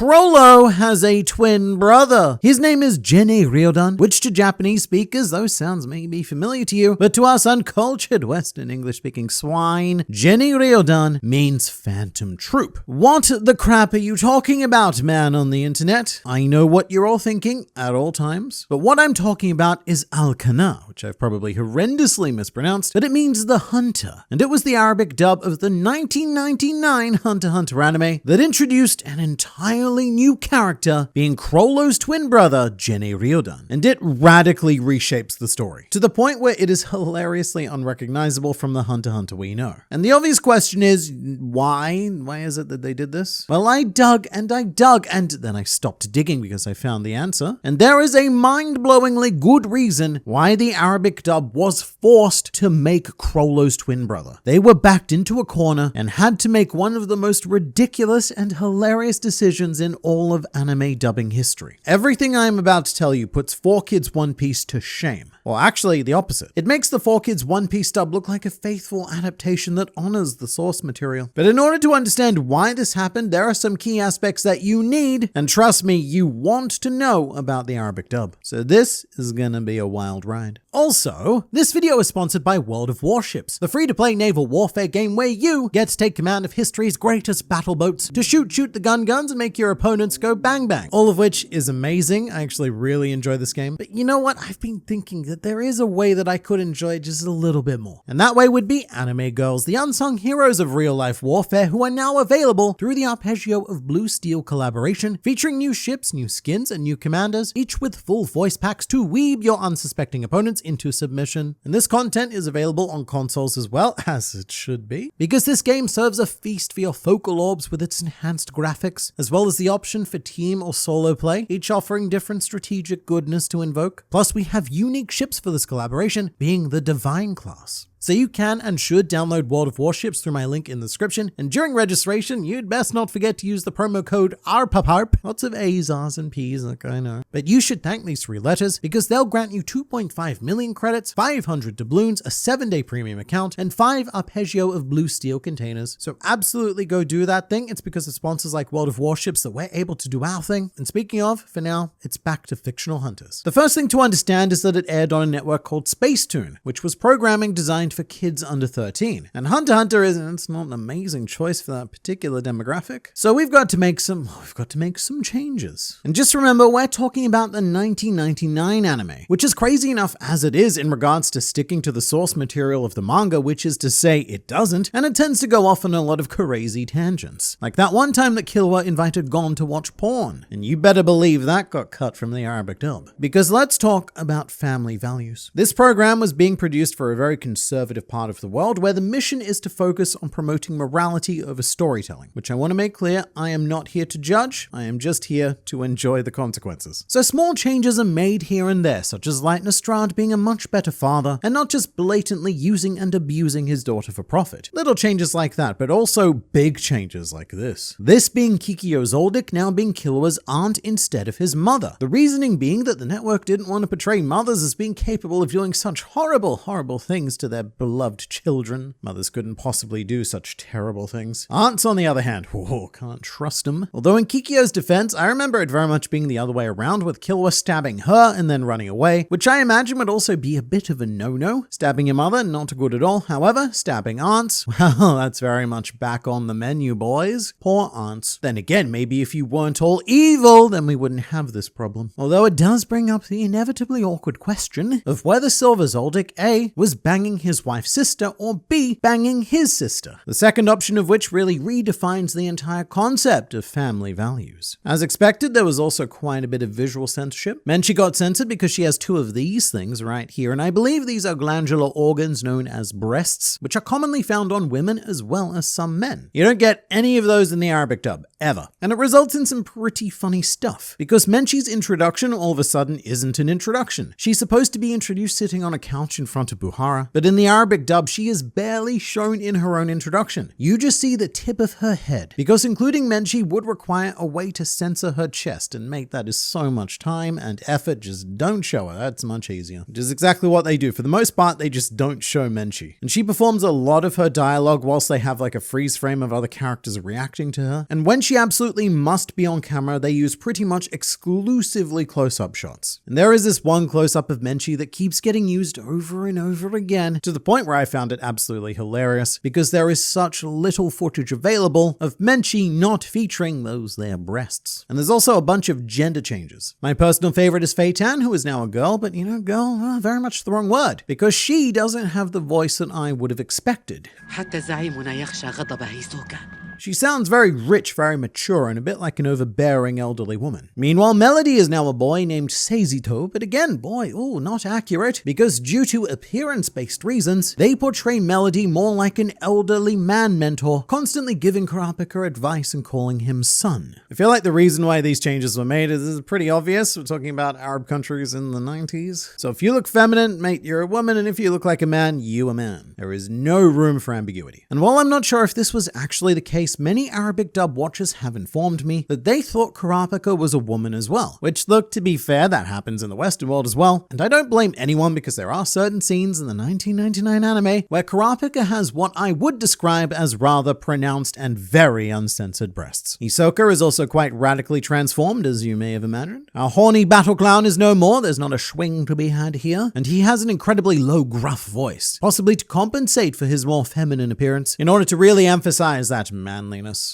Chrollo has a twin brother. His name is Censorship, which to Japanese speakers, though sounds maybe familiar to you, but to us uncultured Western English-speaking swine, Censorship means phantom troop. What the crap are you talking about, man on the internet? I know what you're all thinking at all times, but what I'm talking about is Al-Kana, which I've probably horrendously mispronounced, but it means the hunter. And it was the Arabic dub of the 1999 Hunter x Hunter anime that introduced an entirely new character, being Chrollo's twin brother, Censorship. And it radically reshapes the story, to the point where it is hilariously unrecognizable from the Hunter x Hunter we know. And the obvious question is, why? Why is it that they did this? Well, I dug, and then I stopped digging because I found the answer. And there is a mind-blowingly good reason why the Arabic dub was forced to make Chrollo's twin brother. They were backed into a corner and had to make one of the most ridiculous and hilarious decisions in all of anime dubbing history. Everything I am about to tell you puts 4Kids One Piece to shame. Well, actually, the opposite. It makes the 4Kids One Piece dub look like a faithful adaptation that honors the source material. But in order to understand why this happened, there are some key aspects that you need, and trust me, you want to know about the Arabic dub. So this is gonna be a wild ride. Also, this video is sponsored by World of Warships, the free-to-play naval warfare game where you get to take command of history's greatest battle boats to shoot the guns and make your opponents go bang bang. All of which is amazing. I actually really enjoy this game. But you know what? I've been thinking that there is a way that I could enjoy it just a little bit more. And that way would be anime girls, the unsung heroes of real-life warfare who are now available through the Arpeggio of Blue Steel collaboration, featuring new ships, new skins, and new commanders, each with full voice packs to weeb your unsuspecting opponents into submission. And this content is available on consoles as well, as it should be, because this game serves a feast for your focal orbs with its enhanced graphics, as well as the option for team or solo play, each offering different strategic goodness to invoke. Plus, we have unique ships for this collaboration, being the Divine class. So you can and should download World of Warships through my link in the description, and during registration, you'd best not forget to use the promo code ARPARPARP. Lots of A's, R's, and P's, like I know. But you should thank these 3 letters because they'll grant you 2.5 million credits, 500 doubloons, a 7-day premium account, and 5 Arpeggio of Blue Steel containers. So absolutely go do that thing. It's because of sponsors like World of Warships that we're able to do our thing. And speaking of, for now, it's back to fictional hunters. The first thing to understand is that it aired on a network called Spacetoon, which was programming designed for kids under 13. And Hunter x Hunter it's not an amazing choice for that particular demographic. So we've got to make some changes. And just remember, we're talking about the 1999 anime, which is crazy enough as it is in regards to sticking to the source material of the manga, which is to say it doesn't, and it tends to go off on a lot of crazy tangents. Like that one time that Killua invited Gon to watch porn, and you better believe that got cut from the Arabic dub. Because let's talk about family values. This program was being produced for a very conservative part of the world where the mission is to focus on promoting morality over storytelling, which I want to make clear, I am not here to judge, I am just here to enjoy the consequences. So small changes are made here and there, such as Light Nostrad being a much better father and not just blatantly using and abusing his daughter for profit. Little changes like that, but also big changes like this. This being Kikyo Zoldyck now being Killua's aunt instead of his mother. The reasoning being that the network didn't want to portray mothers as being capable of doing such horrible, horrible things to their beloved children. Mothers couldn't possibly do such terrible things. Aunts, on the other hand, can't trust them. Although in Kikyo's defense, I remember it very much being the other way around, with Killua stabbing her and then running away, which I imagine would also be a bit of a no-no. Stabbing your mother, not good at all. However, stabbing aunts, well, that's very much back on the menu, boys. Poor aunts. Then again, maybe if you weren't all evil, then we wouldn't have this problem. Although it does bring up the inevitably awkward question of whether Silver Zoldyck, A, was banging his wife's sister, or B, banging his sister. The second option of which really redefines the entire concept of family values. As expected, there was also quite a bit of visual censorship. Menchi got censored because she has 2 of these things right here, and I believe these are glandular organs known as breasts, which are commonly found on women as well as some men. You don't get any of those in the Arabic dub, ever. And it results in some pretty funny stuff, because Menchi's introduction all of a sudden isn't an introduction. She's supposed to be introduced sitting on a couch in front of Buhara, but in the Arabic dub, she is barely shown in her own introduction. You just see the tip of her head, because including Menchie would require a way to censor her chest, and mate, that is so much time and effort. Just don't show her. That's much easier. Which is exactly what they do. For the most part, they just don't show Menchie. And she performs a lot of her dialogue whilst they have like a freeze frame of other characters reacting to her. And when she absolutely must be on camera, they use pretty much exclusively close-up shots. And there is this one close-up of Menchie that keeps getting used over and over again, to the point where I found it absolutely hilarious, because there is such little footage available of Menchie not featuring those there breasts. And there's also a bunch of gender changes. My personal favorite is Feitan, who is now a girl, but you know, girl, very much the wrong word, because she doesn't have the voice that I would have expected. She sounds very rich, very mature, and a bit like an overbearing elderly woman. Meanwhile, Melody is now a boy named Seizito, but again, boy, not accurate, because due to appearance-based reasons, they portray Melody more like an elderly man mentor, constantly giving Kurapika advice and calling him son. I feel like the reason why these changes were made is pretty obvious. We're talking about Arab countries in the 90s. So if you look feminine, mate, you're a woman, and if you look like a man, you a man. There is no room for ambiguity. And while I'm not sure if this was actually the case, many Arabic dub watchers have informed me that they thought Kurapika was a woman as well, which, look, to be fair, that happens in the Western world as well, and I don't blame anyone, because there are certain scenes in the 1999 anime where Kurapika has what I would describe as rather pronounced and very uncensored breasts. Hisoka is also quite radically transformed, as you may have imagined. Our horny battle clown is no more, there's not a swing to be had here, and he has an incredibly low, gruff voice, possibly to compensate for his more feminine appearance, in order to really emphasize that manliness.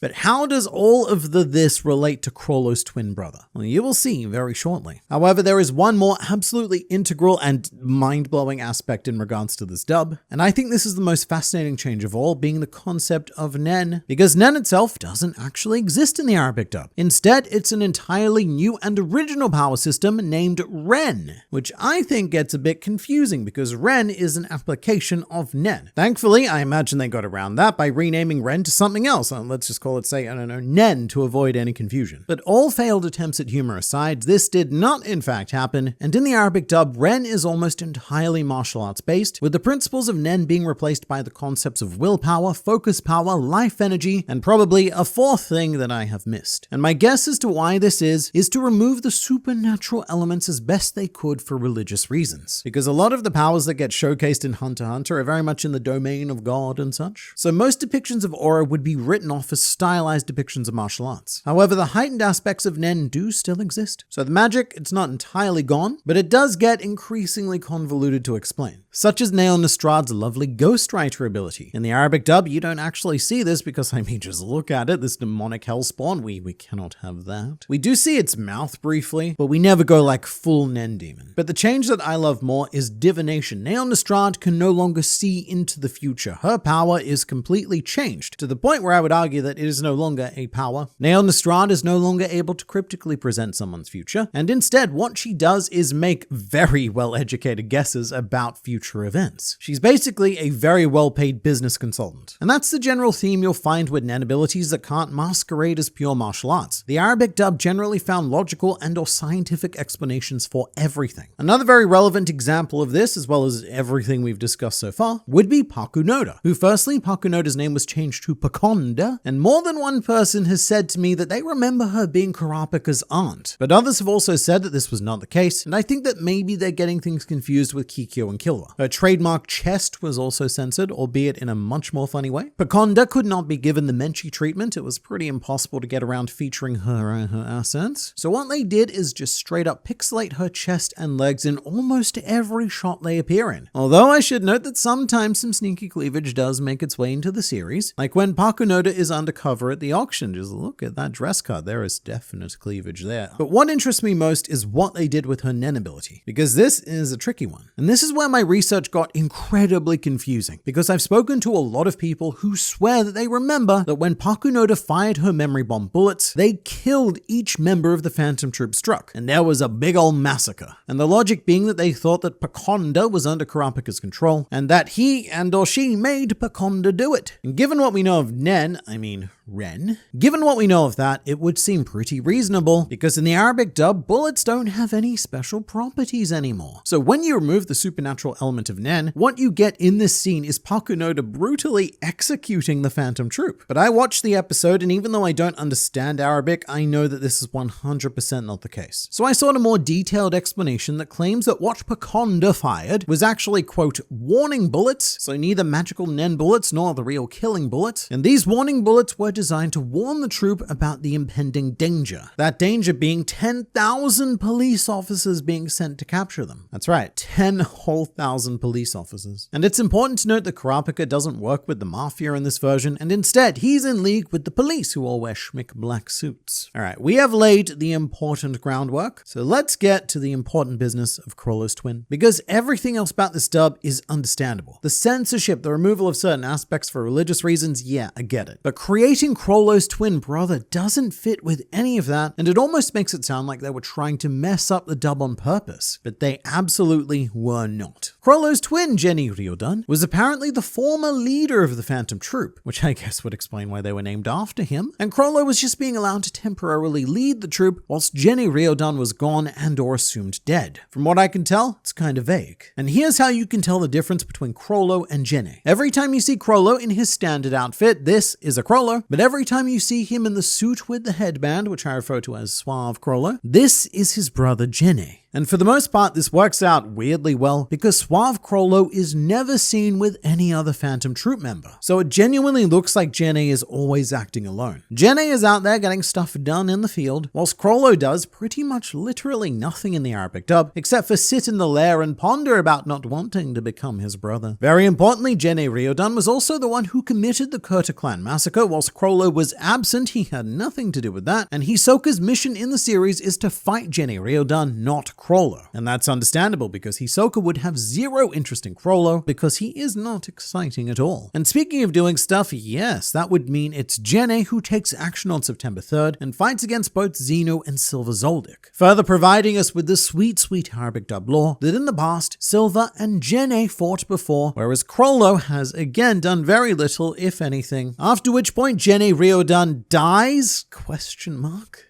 But how does all of this relate to Chrollo's twin brother? Well, you will see very shortly. However, there is one more absolutely integral and mind-blowing aspect in regards to this dub, and I think this is the most fascinating change of all, being the concept of Nen, because Nen itself doesn't actually exist in the Arabic dub. Instead, it's an entirely new and original power system named Ren, which I think gets a bit confusing because Ren is an application of Nen. Thankfully, I imagine they got around that by renaming Ren to something else. Let's just call it, say, I don't know, Nen, to avoid any confusion. But all failed attempts at humor aside, this did not in fact happen, and in the Arabic dub, Ren is almost entirely martial arts based, with the principles of Nen being replaced by the concepts of willpower, focus power, life energy, and probably a fourth thing that I have missed. And my guess as to why this is to remove the supernatural elements as best they could for religious reasons. Because a lot of the powers that get showcased in Hunter x Hunter are very much in the domain of God and such. So most depictions of aura would be written off as stylized depictions of martial arts. However, the heightened aspects of Nen do still exist. So the magic, it's not entirely gone, but it does get increasingly convoluted to explain. Such as Nail Nestrad's lovely ghostwriter ability. In the Arabic dub, you don't actually see this because, I mean, just look at it, this demonic hellspawn, we cannot have that. We do see its mouth briefly, but we never go like full Nen demon. But the change that I love more is divination. Nail Nestrad can no longer see into the future. Her power is completely changed, to the point where I would argue that it is no longer a power. Nail Nestrad is no longer able to cryptically present someone's future, and instead what she does is make very well-educated guesses about future events. She's basically a very well-paid business consultant. And that's the general theme you'll find with Nen abilities that can't masquerade as pure martial arts. The Arabic dub generally found logical and/or scientific explanations for everything. Another very relevant example of this, as well as everything we've discussed so far, would be Pakunoda, who firstly, Pakunoda's name was changed to Pakunoda, and more than one person has said to me that they remember her being Kurapika's aunt. But others have also said that this was not the case, and I think that maybe they're getting things confused with Kikyo and Killua. Her trademark chest was also censored, albeit in a much more funny way. Pakunoda could not be given the Menchie treatment. It was pretty impossible to get around featuring her assets. So what they did is just straight up pixelate her chest and legs in almost every shot they appear in. Although I should note that sometimes some sneaky cleavage does make its way into the series, like when Pakunoda is undercover at the auction. Just look at that dress cut, there is definite cleavage there. But what interests me most is what they did with her Nen ability, because this is a tricky one. And this is where my research got incredibly confusing, because I've spoken to a lot of people who swear that they remember that when Pakunoda fired her memory bomb bullets, they killed each member of the Phantom Troop struck, and there was a big ol' massacre. And the logic being that they thought that Pakunoda was under Kurapika's control, and that he and or she made Pakunoda do it. And given what we know of Nen, I mean, Ren? Given what we know of that, it would seem pretty reasonable, because in the Arabic dub, bullets don't have any special properties anymore. So when you remove the supernatural element of Nen, what you get in this scene is Pakunoda brutally executing the Phantom Troop. But I watched the episode, and even though I don't understand Arabic, I know that this is 100% not the case. So I sought a more detailed explanation that claims that what Pakunoda fired was actually, quote, warning bullets, so neither magical Nen bullets nor the real killing bullet. And these warning bullets were designed to warn the troop about the impending danger. That danger being 10,000 police officers being sent to capture them. That's right, 10,000 police officers. And it's important to note that Kurapika doesn't work with the mafia in this version, and instead he's in league with the police who all wear schmick black suits. Alright, we have laid the important groundwork, so let's get to the important business of Chrollo's twin, because everything else about this dub is understandable. The censorship, the removal of certain aspects for religious reasons, yeah, I get it. But creating Chrollo's twin brother doesn't fit with any of that, and it almost makes it sound like they were trying to mess up the dub on purpose, but they absolutely were not. Chrollo's twin, Jenny Ryodan, was apparently the former leader of the Phantom Troop, which I guess would explain why they were named after him, and Chrollo was just being allowed to temporarily lead the troop whilst Jenny Ryodan was gone and or assumed dead. From what I can tell, it's kind of vague. And here's how you can tell the difference between Chrollo and Jenny. Every time you see Chrollo in his standard outfit, this is a Chrollo, but every time you see him in the suit with the headband, which I refer to as Suave Chrollo, this is his brother Jenny. And for the most part, this works out weirdly well because Suave Chrollo is never seen with any other Phantom Troop member. So it genuinely looks like Jenny is always acting alone. Jenny is out there getting stuff done in the field, whilst Chrollo does pretty much literally nothing in the Arabic dub, except for sit in the lair and ponder about not wanting to become his brother. Very importantly, Jenny Ryodan was also the one who committed the Kurta clan massacre. Whilst Chrollo was absent, he had nothing to do with that, and Hisoka's mission in the series is to fight Jenny Ryodan, not Chrollo. And that's understandable because Hisoka would have zero interest in Chrollo because he is not exciting at all. And speaking of doing stuff, yes, that would mean it's Jenny who takes action on September 3rd and fights against both Zeno and Silver Zoldyck, further providing us with the sweet, sweet Arabic dub lore that in the past, Silver and Jenny fought before, whereas Chrollo has again done very little, if anything, after which point Jenny Ryodan dies? ?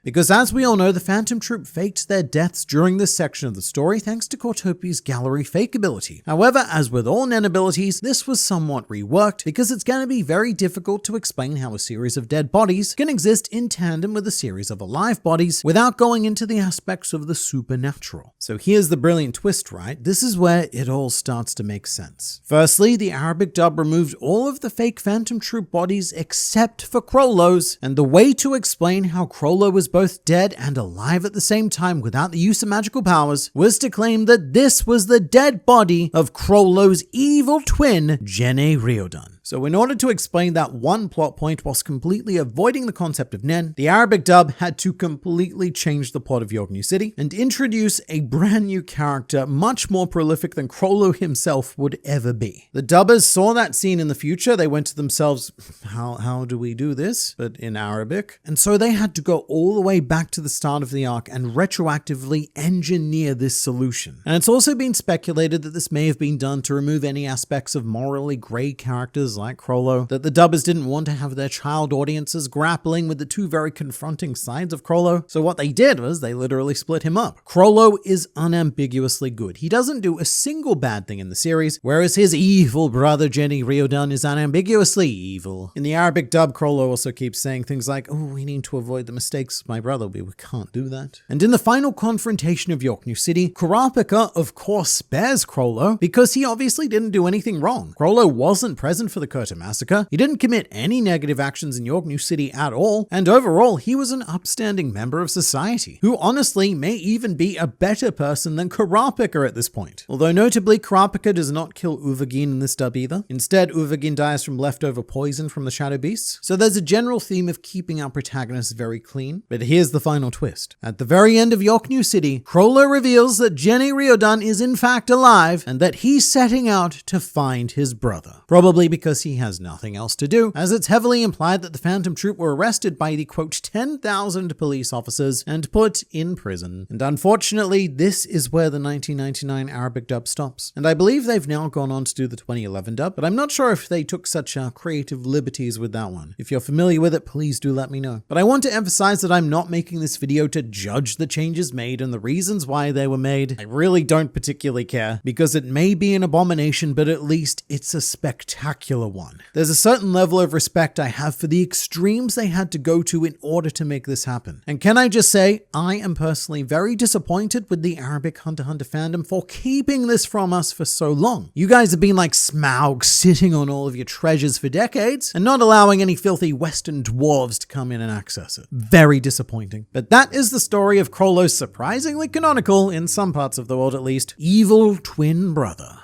Because as we all know, the Phantom Troop faked their deaths during this section of the story thanks to Cortopi's gallery fake ability. However, as with all Nen abilities, this was somewhat reworked because it's going to be very difficult to explain how a series of dead bodies can exist in tandem with a series of alive bodies without going into the aspects of the supernatural. So here's the brilliant twist, right? This is where it all starts to make sense. Firstly, the Arabic dub removed all of the fake Phantom Troop bodies except for Chrollo's, and the way to explain how Chrollo was both dead and alive at the same time without the use of magical powers was to claim that this was the dead body of Chrollo's evil twin, Jenny Ryodan. So in order to explain that one plot point whilst completely avoiding the concept of Nen, the Arabic dub had to completely change the plot of York New City and introduce a brand new character much more prolific than Chrollo himself would ever be. The dubbers saw that scene in the future. They went to themselves, how do we do this? But in Arabic. And so they had to go all the way back to the start of the arc and retroactively engineer this solution. And it's also been speculated that this may have been done to remove any aspects of morally grey characters like Chrollo, that the dubbers didn't want to have their child audiences grappling with the two very confronting sides of Chrollo. So what they did was they literally split him up. Chrollo is unambiguously good. He doesn't do a single bad thing in the series, whereas his evil brother Jenny Ryodan is unambiguously evil. In the Arabic dub, Chrollo also keeps saying things like, oh, we need to avoid the mistakes of my brother, but we can't do that. And in the final confrontation of York New City, Kurapika of course spares Chrollo because he obviously didn't do anything wrong. Chrollo wasn't present for the Kurta massacre, he didn't commit any negative actions in York New City at all, and overall he was an upstanding member of society, who honestly may even be a better person than Kurapika at this point. Although notably, Kurapika does not kill Uvagin in this dub either. Instead, Uvagin dies from leftover poison from the Shadow Beasts, so there's a general theme of keeping our protagonists very clean. But here's the final twist. At the very end of York New City, Chrollo reveals that Jenny Ryodan is in fact alive, and that he's setting out to find his brother. Probably because because he has nothing else to do, as it's heavily implied that the Phantom Troop were arrested by the quote 10,000 police officers and put in prison. And unfortunately, this is where the 1999 Arabic dub stops. And I believe they've now gone on to do the 2011 dub, but I'm not sure if they took such creative liberties with that one. If you're familiar with it, please do let me know. But I want to emphasize that I'm not making this video to judge the changes made and the reasons why they were made. I really don't particularly care, because it may be an abomination, but at least it's a spectacular one. There's a certain level of respect I have for the extremes they had to go to in order to make this happen. And can I just say, I am personally very disappointed with the Arabic Hunter x Hunter fandom for keeping this from us for so long. You guys have been like Smaug, sitting on all of your treasures for decades and not allowing any filthy Western dwarves to come in and access it. Very disappointing. But that is the story of Chrollo's surprisingly canonical, in some parts of the world at least, evil twin brother.